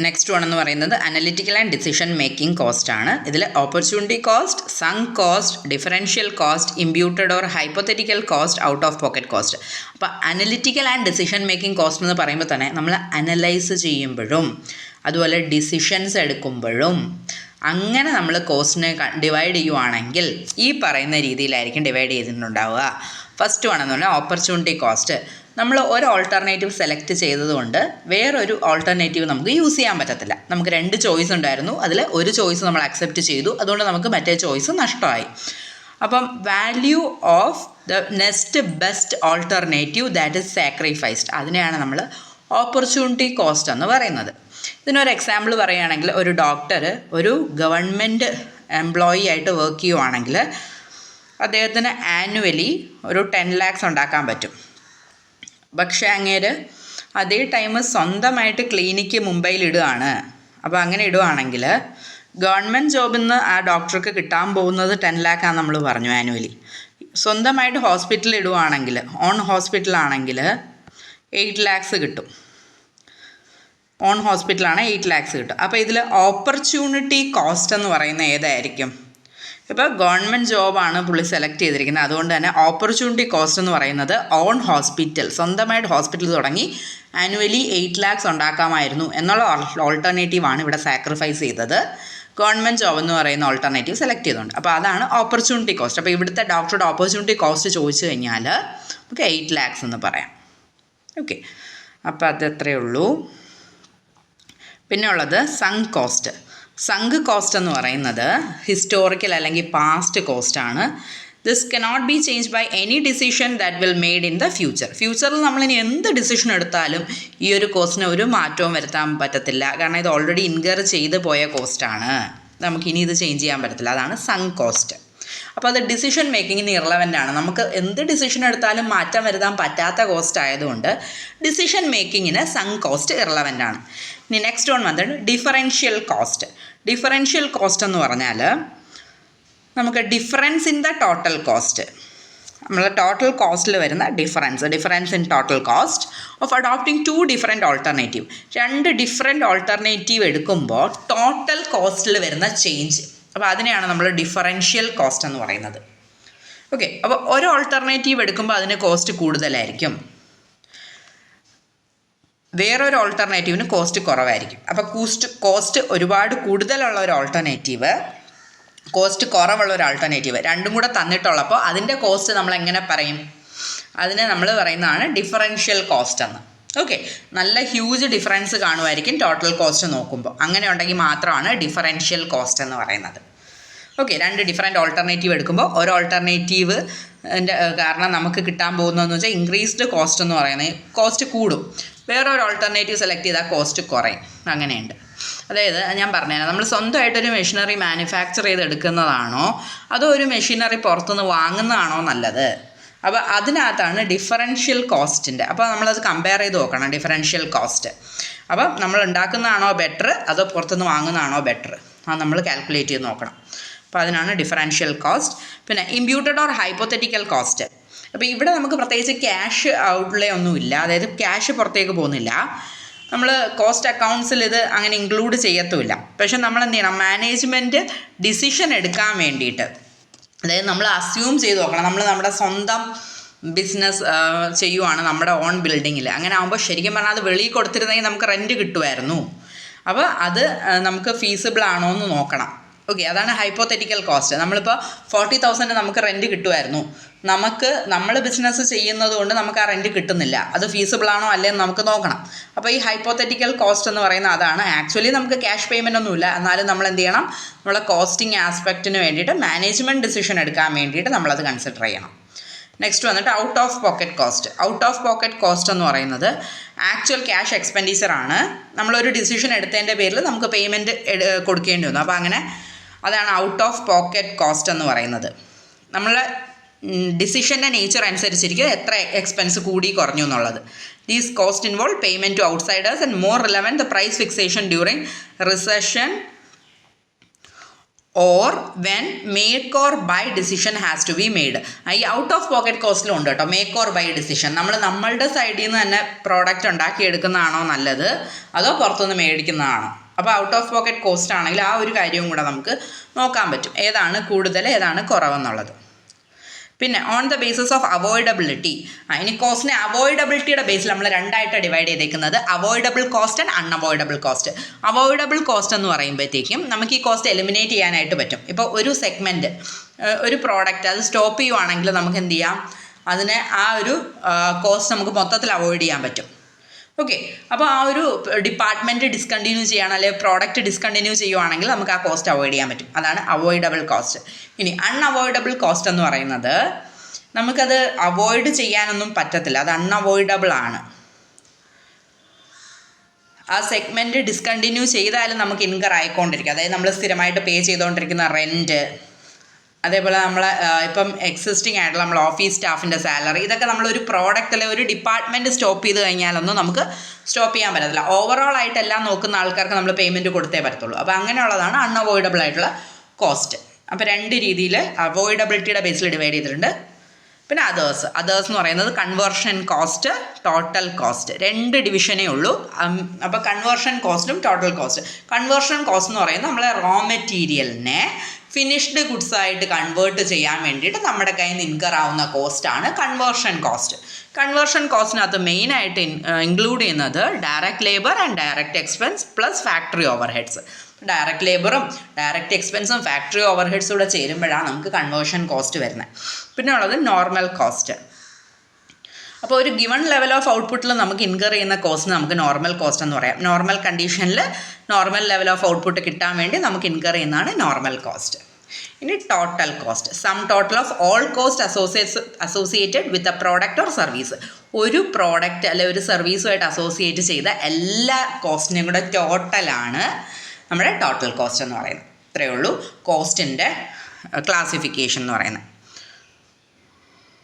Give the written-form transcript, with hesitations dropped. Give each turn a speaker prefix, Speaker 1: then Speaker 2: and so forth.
Speaker 1: Next one എന്ന് പറയുന്നത് analytical and decision making cost ആണ്. ഇതിൽ opportunity cost, sunk cost, differential cost, imputed or hypothetical cost, out of pocket cost. അപ്പോൾ analytical and decision making cost എന്ന് പറയുമ്പോൾ തന്നെ നമ്മൾ അനലൈസ് ചെയ്യുമ്പോഴും അതുപോലെ ഡിസിഷൻസ് എടുക്കുമ്പോഴും അങ്ങനെ നമ്മൾ കോസ്റ്റിനെ ഡിവൈഡ് ചെയ്യുവാണെങ്കിൽ ഈ പറയുന്ന രീതിയിലായിരിക്കും ഡിവൈഡ് ചെയ്തിട്ടുണ്ടാവുക. ഫസ്റ്റ് വൺ എന്ന് പറഞ്ഞാൽ ഓപ്പർച്യൂണിറ്റി കോസ്റ്റ്. നമ്മൾ ഒരു ഓൾട്ടർനേറ്റീവ് സെലക്ട് ചെയ്തതുകൊണ്ട് വേറൊരു ഓൾട്ടർനേറ്റീവ് നമുക്ക് യൂസ് ചെയ്യാൻ പറ്റത്തില്ല. നമുക്ക് 2 ചോയ്സ് ഉണ്ടായിരുന്നു, അതിൽ ഒരു ചോയ്സ് നമ്മൾ അക്സെപ്റ്റ് ചെയ്തു, അതുകൊണ്ട് നമുക്ക് മറ്റേ ചോയ്സ് നഷ്ടമായി. അപ്പം value of the next best alternative that is sacrificed, അതിനെയാണ് നമ്മൾ ഓപ്പർച്യൂണിറ്റി കോസ്റ്റ് എന്ന് പറയുന്നത്. ഇതിനൊരു എക്സാമ്പിൾ പറയുകയാണെങ്കിൽ ഒരു ഡോക്ടർ ഒരു ഗവൺമെൻറ് എംപ്ലോയി ആയിട്ട് വർക്ക് ചെയ്യുവാണെങ്കിൽ അദ്ദേഹത്തിന് ആനുവലി ഒരു 10 lakhs ഉണ്ടാക്കാൻ പറ്റും. പക്ഷേ അങ്ങേര് അതേ ടൈം സ്വന്തമായിട്ട് ക്ലിനിക്ക് മുംബൈയിൽ ഇടുകയാണ്. അപ്പോൾ അങ്ങനെ ഇടുകയാണെങ്കിൽ ഗവൺമെൻറ് ജോബിൽ നിന്ന് ആ ഡോക്ടർക്ക് കിട്ടാൻ പോകുന്നത് 10 lakh ആണെന്ന് നമ്മൾ പറഞ്ഞു ആനുവലി. സ്വന്തമായിട്ട് ഹോസ്പിറ്റലിൽ ഇടുകയാണെങ്കിൽ, ഓൺ ഹോസ്പിറ്റലാണെങ്കിൽ 8 lakhs കിട്ടും. ഓൺ ഹോസ്പിറ്റലാണ് 8 lakhs കിട്ടും. അപ്പോൾ ഇതിൽ ഓപ്പർച്യൂണിറ്റി കോസ്റ്റ് എന്ന് പറയുന്നത് ഏതായിരിക്കും? ഇപ്പോൾ ഗവൺമെൻറ് ജോബാണ് പുള്ളി സെലക്ട് ചെയ്തിരിക്കുന്നത്, അതുകൊണ്ട് തന്നെ ഓപ്പർച്യൂണിറ്റി കോസ്റ്റ് എന്ന് പറയുന്നത് ഓൺ ഹോസ്പിറ്റൽ, സ്വന്തമായിട്ട് ഹോസ്പിറ്റൽ തുടങ്ങി ആനുവലി 8 lakhs ഉണ്ടാക്കാമായിരുന്നു എന്നുള്ള ഓൾട്ടർനേറ്റീവാണ് ഇവിടെ സാക്രിഫൈസ് ചെയ്തത്. ഗവൺമെൻറ് ജോബ് എന്ന് പറയുന്ന ഓൾട്ടർനേറ്റീവ് സെലക്ട് ചെയ്തുകൊണ്ട്. അപ്പോൾ അതാണ് ഓപ്പർച്യൂണിറ്റി കോസ്റ്റ്. അപ്പോൾ ഇവിടുത്തെ ഡോക്ടറുടെ ഓപ്പർച്യൂണിറ്റി കോസ്റ്റ് ചോദിച്ചു കഴിഞ്ഞാൽ നമുക്ക് 8 lakhs എന്ന് പറയാം. ഓക്കെ, അപ്പോൾ അതെത്രയേ ഉള്ളൂ. പിന്നെ ഉള്ളത് സങ്ക് കോസ്റ്റ്. സങ്ക് കോസ്റ്റ് എന്ന് പറയുന്നത് ഹിസ്റ്റോറിക്കൽ അല്ലെങ്കിൽ പാസ്റ്റ് കോസ്റ്റാണ്. This cannot be change by any decision that will made in the future. ഫ്യൂച്ചറിൽ നമ്മളിനി എന്ത് ഡിസിഷൻ എടുത്താലും ഈ ഒരു കോസ്റ്റിന് ഒരു മാറ്റവും വരുത്താൻ പറ്റത്തില്ല. കാരണം ഇത് ഓൾറെഡി ഇൻകർ ചെയ്ത് പോയ കോസ്റ്റാണ്, നമുക്കിനി ഇത് ചേഞ്ച് ചെയ്യാൻ പറ്റത്തില്ല. അതാണ് സങ്ക് കോസ്റ്റ്. അപ്പോൾ അത് ഡിസിഷൻ മേക്കിങ്ങിന് ഇറലവൻ്റ് ആണ്. നമുക്ക് എന്ത് ഡിസിഷൻ എടുത്താലും മാറ്റം വരുത്താൻ പറ്റാത്ത കോസ്റ്റ് ആയതുകൊണ്ട് ഡിസിഷൻ മേക്കിങ്ങിന് സങ്ക് കോസ്റ്റ് ഇറലവൻ്റ് ആണ്. ഇനി നെക്സ്റ്റ് വൺ വന്നിട്ട് ഡിഫറൻഷ്യൽ കോസ്റ്റ്. ഡിഫറൻഷ്യൽ കോസ്റ്റ് എന്ന് പറഞ്ഞാൽ നമുക്ക് difference in the total cost, നമ്മൾ ടോട്ടൽ കോസ്റ്റിൽ വരുന്ന difference in total cost of adopting 2 different alternative. 2 different alternative എടുക്കുമ്പോൾ ടോട്ടൽ കോസ്റ്റിൽ വരുന്ന ചേഞ്ച്, അപ്പോൾ അതിനെയാണ് നമ്മൾ ഡിഫറൻഷ്യൽ കോസ്റ്റ് എന്ന് പറയുന്നത്. ഓക്കെ, അപ്പോൾ ഒരു ഓൾട്ടർനേറ്റീവ് എടുക്കുമ്പോൾ അതിന് കോസ്റ്റ് കൂടുതലായിരിക്കും, വേറൊരു ഓൾട്ടർനേറ്റീവിന് കോസ്റ്റ് കുറവായിരിക്കും. അപ്പോൾ കോസ്റ്റ് ഒരുപാട് കൂടുതലുള്ള ഒരു ഓൾട്ടർനേറ്റീവ്, കോസ്റ്റ് കുറവുള്ള ഒരു ആൾട്ടർനേറ്റീവ്, രണ്ടും കൂടെ തന്നിട്ടുള്ളപ്പോൾ അതിൻ്റെ കോസ്റ്റ് നമ്മൾ എങ്ങനെ പറയും? അതിനെ നമ്മൾ പറയുന്നതാണ് ഡിഫറൻഷ്യൽ കോസ്റ്റ് എന്ന്. ഓക്കെ, നല്ല ഹ്യൂജ് ഡിഫറൻസ് കാണുമായിരിക്കും ടോട്ടൽ കോസ്റ്റ് നോക്കുമ്പോൾ. അങ്ങനെ ഉണ്ടെങ്കിൽ മാത്രമാണ് ഡിഫറൻഷ്യൽ കോസ്റ്റ് എന്ന് പറയുന്നത്. ഓക്കെ, 2 ഡിഫറെൻറ്റ് ഓൾട്ടർനേറ്റീവ് എടുക്കുമ്പോൾ ഒരു ഓൾട്ടർനേറ്റീവ് കാരണം നമുക്ക് കിട്ടാൻ പോകുന്നതെന്ന് വെച്ചാൽ ഇൻക്രീസ്ഡ് കോസ്റ്റ് എന്ന് പറയുന്നത് കോസ്റ്റ് കൂടും, വേറൊരു ഓൾട്ടർനേറ്റീവ് സെലക്ട് ചെയ്താൽ കോസ്റ്റ് കുറയും. അങ്ങനെയുണ്ട്. അതായത് ഞാൻ പറഞ്ഞുതരാം, നമ്മൾ സ്വന്തമായിട്ടൊരു മെഷീനറി മാനുഫാക്ചർ ചെയ്തെടുക്കുന്നതാണോ അതോ ഒരു മെഷീനറി പുറത്തുനിന്ന് വാങ്ങുന്നതാണോ നല്ലത്? അപ്പോൾ അതിനകത്താണ് ഡിഫറൻഷ്യൽ കോസ്റ്റിൻ്റെ. അപ്പോൾ നമ്മളത് കമ്പയർ ചെയ്ത് നോക്കണം ഡിഫറൻഷ്യൽ കോസ്റ്റ്. അപ്പം നമ്മൾ ഉണ്ടാക്കുന്നതാണോ ബെറ്റർ അതോ പുറത്തുനിന്ന് വാങ്ങുന്നതാണോ ബെറ്റർ, അത് നമ്മൾ കാൽക്കുലേറ്റ് ചെയ്ത് നോക്കണം. അപ്പോൾ അതിനാണ് ഡിഫറൻഷ്യൽ കോസ്റ്റ്. പിന്നെ ഇമ്പ്യൂട്ടഡ് ഓർ ഹൈപ്പോത്തറ്റിക്കൽ കോസ്റ്റ്. അപ്പോൾ ഇവിടെ നമുക്ക് പ്രത്യേകിച്ച് ക്യാഷ് ഔട്ട്ലേ ഒന്നുമില്ല, അതായത് ക്യാഷ് പുറത്തേക്ക് പോകുന്നില്ല. നമ്മൾ കോസ്റ്റ് അക്കൗണ്ട്സിൽ ഇത് അങ്ങനെ ഇൻക്ലൂഡ് ചെയ്യത്തുമില്ല. പക്ഷെ നമ്മൾ എന്ത് ചെയ്യണം, മാനേജ്മെൻറ്റ് ഡിസിഷൻ എടുക്കാൻ വേണ്ടിയിട്ട്, അതായത് നമ്മൾ അസ്യൂം ചെയ്ത് നോക്കണം, നമ്മൾ നമ്മുടെ സ്വന്തം ബിസിനസ് ചെയ്യുവാണ് നമ്മുടെ ഓൺ ബിൽഡിങ്ങിൽ. അങ്ങനെ ആകുമ്പോൾ ശരിക്കും പറഞ്ഞാൽ അത് വെളിയിൽ കൊടുത്തിരുന്നെങ്കിൽ നമുക്ക് റെൻറ്റ് കിട്ടുമായിരുന്നു. അപ്പോൾ അത് നമുക്ക് ഫീസിബിൾ ആണോ എന്ന് നോക്കണം. ഓക്കെ, അതാണ് ഹൈപ്പോത്തറ്റിക്കൽ കോസ്റ്റ്. നമ്മളിപ്പോൾ 40,000 നമുക്ക് റെൻറ്റ് കിട്ടുമായിരുന്നു, നമ്മൾ ബിസിനസ് ചെയ്യുന്നത് കൊണ്ട് നമുക്ക് ആ റെൻറ്റ് കിട്ടുന്നില്ല, അത് ഫീസിബിൾ ആണോ അല്ലേന്ന് നമുക്ക് നോക്കണം. അപ്പോൾ ഈ ഹൈപ്പോത്തറ്റിക്കൽ കോസ്റ്റ് എന്ന് പറയുന്നത് അതാണ്. ആക്ച്വലി നമുക്ക് ക്യാഷ് പേയ്മെൻ്റ് ഒന്നുമില്ല, എന്നാലും നമ്മൾ എന്ത് ചെയ്യണം, നമ്മളെ കോസ്റ്റിംഗ് ആസ്പെക്റ്റിന് വേണ്ടിയിട്ട് മാനേജ്മെൻറ്റ് ഡിസിഷൻ എടുക്കാൻ വേണ്ടിയിട്ട് നമ്മളത് കൺസിഡർ ചെയ്യണം. നെക്സ്റ്റ് വന്നിട്ട് out of pocket cost. Out of pocket cost എന്ന് പറയുന്നത് ആക്ച്വൽ ക്യാഷ് എക്സ്പെൻഡിച്ചറാണ്. നമ്മളൊരു ഡിസിഷൻ എടുത്തതിൻ്റെ പേരിൽ നമുക്ക് പേയ്മെൻറ്റ് കൊടുക്കേണ്ടി വന്നു. അപ്പോൾ അങ്ങനെ അതാണ് ഔട്ട് ഓഫ് പോക്കറ്റ് കോസ്റ്റ് എന്ന് പറയുന്നത്. നമ്മളെ ഡിസിഷൻ്റെ നേച്ചർ അനുസരിച്ചിരിക്കും എത്ര എക്സ്പെൻസ് കൂടി കുറഞ്ഞു എന്നുള്ളത്. These cost involve payment to outsiders and more relevant the price fixation during recession or when make or buy decision has to be made. ഈ ഔട്ട് ഓഫ് പോക്കറ്റ് കോസ്റ്റിലും ഉണ്ട് കേട്ടോ മേക്ക് ഓർ ബൈ ഡിസിഷൻ. നമ്മളുടെ സൈഡിൽ നിന്ന് തന്നെ product ഉണ്ടാക്കിയെടുക്കുന്നതാണോ നല്ലത് അതോ പുറത്തുനിന്ന് മേടിക്കുന്നതാണോ? അപ്പോൾ ഔട്ട് ഓഫ് പോക്കറ്റ് കോസ്റ്റ് ആണെങ്കിൽ ആ ഒരു കാര്യവും കൂടെ നമുക്ക് നോക്കാൻ പറ്റും, ഏതാണ് കൂടുതൽ ഏതാണ് കുറവെന്നുള്ളത്. പിന്നെ ഓൺ ദ ബേസിസ് ഓഫ് അവോയ്ഡബിലിറ്റി. ഇനി കോസ്റ്റിനെ അവോയ്ഡബിലിറ്റിയുടെ ബേസിൽ നമ്മൾ രണ്ടായിട്ട് ഡിവൈഡ് ചെയ്തേക്കുന്നത് avoidable cost and unavoidable cost. Avoidable cost എന്ന് പറയുമ്പോഴത്തേക്കും നമുക്ക് ഈ കോസ്റ്റ് എലിമിനേറ്റ് ചെയ്യാനായിട്ട് പറ്റും. ഇപ്പോൾ ഒരു സെഗ്മെൻറ്റ് ഒരു പ്രോഡക്റ്റ് അത് സ്റ്റോപ്പ് ചെയ്യുവാണെങ്കിൽ നമുക്ക് എന്ത് ചെയ്യാം, അതിനെ ആ ഒരു കോസ്റ്റ് നമുക്ക് മൊത്തത്തിൽ അവോയ്ഡ് ചെയ്യാൻ പറ്റും. ഓക്കെ, അപ്പോൾ ആ ഒരു ഡിപ്പാർട്ട്മെൻറ്റ് ഡിസ്കണ്ടിന്യൂ ചെയ്യുകയാണ് അല്ലെങ്കിൽ പ്രോഡക്റ്റ് ഡിസ്കണ്ടിന്യൂ ചെയ്യുവാണെങ്കിൽ നമുക്ക് ആ കോസ്റ്റ് അവോയ്ഡ് ചെയ്യാൻ പറ്റും. അതാണ് അവോയ്ഡബിൾ കോസ്റ്റ്. ഇനി അൺഅവോയ്ഡബിൾ കോസ്റ്റ് എന്ന് പറയുന്നത് നമുക്കത് അവോയ്ഡ് ചെയ്യാനൊന്നും പറ്റത്തില്ല, അത് അൺഅവോയ്ഡബിൾ ആണ്. ആ സെഗ്മെൻറ്റ് ഡിസ്കണ്ടിന്യൂ ചെയ്താലും നമുക്ക് ഇൻകർ ആയിക്കൊണ്ടിരിക്കും. അതായത് നമ്മൾ സ്ഥിരമായിട്ട് പേ ചെയ്തുകൊണ്ടിരിക്കുന്ന റെൻറ്റ്, അതേപോലെ നമ്മൾ ഇപ്പം എക്സിസ്റ്റിംഗ് ആയിട്ടുള്ള നമ്മൾ ഓഫീസ് സ്റ്റാഫിൻ്റെ സാലറി, ഇതൊക്കെ നമ്മളൊരു പ്രോഡക്റ്റ് അല്ലെങ്കിൽ ഒരു ഡിപ്പാർട്ട്മെൻറ്റ് സ്റ്റോപ്പ് ചെയ്ത് കഴിഞ്ഞാലൊന്നും നമുക്ക് സ്റ്റോപ്പ് ചെയ്യാൻ പറ്റത്തില്ല. ഓവറോൾ ആയിട്ടെല്ലാം നോക്കുന്ന ആൾക്കാർക്ക് നമ്മൾ പേയ്മെൻറ്റ് കൊടുത്തേ പറ്റത്തുള്ളൂ. അപ്പോൾ അങ്ങനെയുള്ളതാണ് അൺഅവോയ്ഡബിൾ ആയിട്ടുള്ള കോസ്റ്റ്. അപ്പോൾ രണ്ട് രീതിയിൽ അവോയ്ഡബിലിറ്റിയുടെ ബേസിൽ ഡിവൈഡ് ചെയ്തിട്ടുണ്ട്. പിന്നെ അതേഴ്സ് എന്ന് പറയുന്നത് കൺവേർഷൻ കോസ്റ്റ്, ടോട്ടൽ കോസ്റ്റ്, രണ്ട് ഡിവിഷനേ ഉള്ളൂ. അപ്പോൾ കൺവേർഷൻ കോസ്റ്റും ടോട്ടൽ കോസ്റ്റ്. കൺവേർഷൻ കോസ്റ്റ് എന്ന് പറയുന്നത് നമ്മളെ റോ മെറ്റീരിയലിനെ ഫിനിഷ്ഡ് ഗുഡ്സ് ആയിട്ട് കൺവേർട്ട് ചെയ്യാൻ വേണ്ടിയിട്ട് നമ്മുടെ കയ്യിൽ നിന്ന് ഇൻകർ ആവുന്ന കോസ്റ്റാണ് കൺവേർഷൻ കോസ്റ്റ്. കൺവേർഷൻ കോസ്റ്റിനകത്ത് മെയിനായിട്ട് ഇൻക്ലൂഡ് ചെയ്യുന്നത് direct labour and direct expense plus factory overheads. Direct ലേബറും ഡയറക്റ്റ് എക്സ്പെൻസും ഫാക്ടറി ഓവർ ഹെഡ്സും കൂടെ ചേരുമ്പോഴാണ് നമുക്ക് കൺവേർഷൻ കോസ്റ്റ് വരുന്നത്. പിന്നെ ഉള്ളത് നോർമൽ കോസ്റ്റ്. അപ്പോൾ ഒരു ഗിവൺ ലെവൽ ഓഫ് ഔട്ട്പുട്ടിൽ നമുക്ക് ഇൻകർ ചെയ്യുന്ന കോസ്റ്റ് നമുക്ക് നോർമൽ കോസ്റ്റ് എന്ന് പറയാം. നോർമൽ കണ്ടീഷനിൽ നോർമൽ ലെവൽ ഓഫ് ഔട്ട്പുട്ട് കിട്ടാൻ വേണ്ടി നമുക്ക് ഇൻകർ ചെയ്യുന്നതാണ് നോർമൽ കോസ്റ്റ്. ഇനി total cost, sum total of all cost associated with a product or service. ഒരു പ്രോഡക്റ്റ് അല്ലെ ഒരു സർവീസുമായിട്ട് അസോസിയേറ്റ് ചെയ്ത എല്ലാ കോസ്റ്റിനെയും കൂടെ ടോട്ടലാണ് നമ്മുടെ ടോട്ടൽ കോസ്റ്റ് എന്ന് പറയുന്നത്. ഇത്രയേ ഉള്ളൂ കോസ്റ്റിൻ്റെ ക്ലാസിഫിക്കേഷൻ എന്ന് പറയുന്നത്.